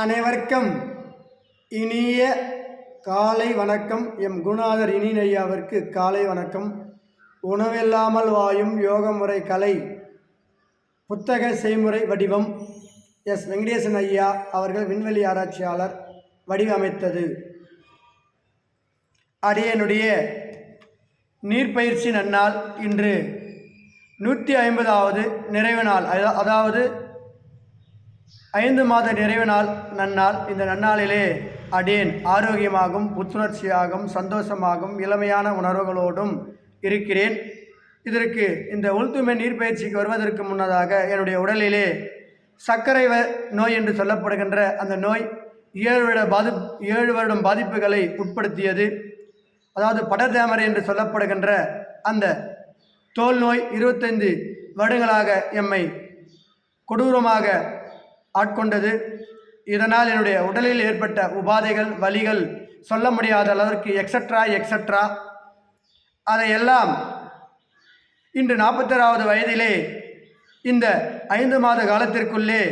அனைவருக்கும் இனிய காலை வணக்கம். எம் குருநாதர் இனியையாவிற்கு காலை வணக்கம். உணவில்லாமல் வாயும் யோக முறை கலை புத்தக செய்முறை வடிவம் எஸ் வெங்கடேசன் ஐயா அவர்கள் விண்வெளி ஆராய்ச்சியாளர் வடிவமைத்தது. அடியனுடைய நீர்ப்பயிற்சி நன்னாள் இன்று 150வது நிறைவு நாள், அதாவது 5 மாத நிறைவு நாள் நன்னாள். இந்த நன்னாளிலே அடியேன் ஆரோக்கியமாகவும் புத்துணர்ச்சியாகவும் சந்தோஷமாகவும் இளமையான உணர்வுகளோடும் இருக்கிறேன். இதற்கு இந்த உள்துமை நீர்ப்பயிற்சிக்கு வருவதற்கு முன்னதாக என்னுடைய உடலிலே சர்க்கரை நோய் என்று சொல்லப்படுகின்ற அந்த நோய் 7 வருடம் பாதிப்புகளை உட்படுத்தியது. அதாவது படர்தாமரை என்று சொல்லப்படுகின்ற அந்த தோல் நோய் 25 வருடங்களாக எம்மை கொடூரமாக ஆட்கொண்டது. இதனால் என்னுடைய உடலில் ஏற்பட்ட உபாதைகள், வலிகள் சொல்ல முடியாத அளவிற்கு எக்ஸட்ரா அதையெல்லாம் இன்று 46வது வயதிலே இந்த 5 மாத காலத்திற்குள்ளே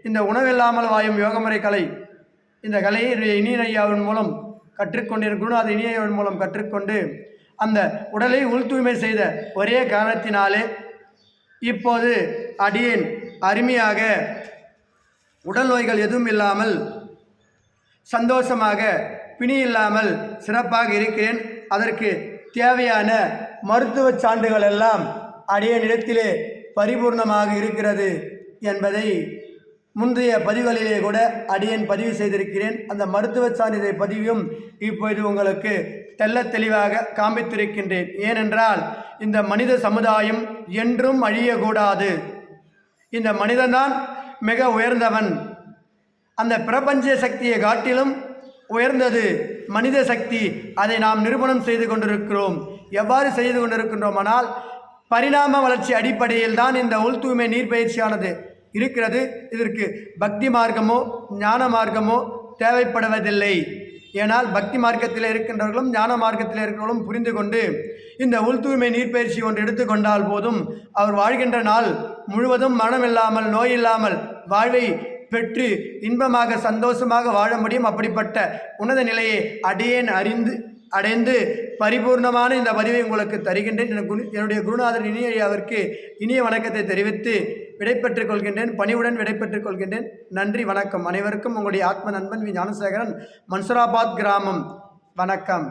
இந்த உணவில்லாமல் வாயும் யோகமுறை கலை, இந்த கலையை இனியன் ஐயாவின் மூலம் கற்றுக்கொண்டு, குருநாதர் இனியன் மூலம் கற்றுக்கொண்டு அந்த உடலை உள் தூய்மை செய்த ஒரே காரணத்தினாலே இப்போது அடியேன் அருமையாக உடல் நோய்கள் எதுவும் இல்லாமல் சந்தோஷமாக பிணி இல்லாமல் சிறப்பாக இருக்கிறேன். அதற்கு தேவையான மருத்துவ சான்றுகள் எல்லாம் அடியேனிடத்திலே பரிபூர்ணமாக இருக்கிறது என்பதை முந்தைய பதிவுகளிலே கூட அடியேன் பதிவு செய்திருக்கிறேன். அந்த மருத்துவ சான்றிதழ் பதிவும் இப்போது உங்களுக்கு தெள்ள தெளிவாக காண்பித்திருக்கின்றேன். ஏனென்றால் இந்த மனித சமுதாயம் என்றும் அழியக்கூடாது. இந்த மனிதன்தான் மிக உயர்ந்தவன். அந்த பிரபஞ்ச சக்தியை காட்டிலும் உயர்ந்தது மனித சக்தி. அதை நாம் நிரூபணம் செய்து கொண்டிருக்கிறோம். எவ்வாறு செய்து கொண்டிருக்கின்றோமானால் பரிணாம வளர்ச்சி அடிப்படையில் தான் இந்த உள் தூய்மை நீர்ப்பயிற்சியானது இருக்கிறது. இதற்கு பக்தி மார்க்கமோ ஞான மார்க்கமோ தேவைப்படுவதில்லை. ஏனால் பக்தி மார்க்கத்தில் இருக்கின்றவர்களும் ஞான மார்க்கத்தில் இருக்கிறவர்களும் புரிந்து கொண்டு இந்த உள் தூய்மை நீர்ப்பயிற்சி ஒன்று எடுத்துக்கொண்டால் போதும் அவர் வாழ்கின்ற நாள் முழுவதும் மனமில்லாமல் நோய் இல்லாமல் வாழ்வை பெற்று இன்பமாக சந்தோஷமாக வாழ முடியும். அப்படிப்பட்ட உன்னத நிலையை அடைந்து பரிபூர்ணமான இந்த பதிவை உங்களுக்கு தருகின்றேன். என்னுடைய குருநாதர் இனியையாவிற்கு இனிய வணக்கத்தை தெரிவித்து விடைபெற்றுக் கொள்கின்றேன். பணிவுடன் விடைபெற்றுக் கொள்கின்றேன். நன்றி, வணக்கம். அனைவருக்கும் உங்களுடைய ஆத்ம நண்பன் வி ஞானசேகரன், மன்சூராபாத் கிராமம். வணக்கம்.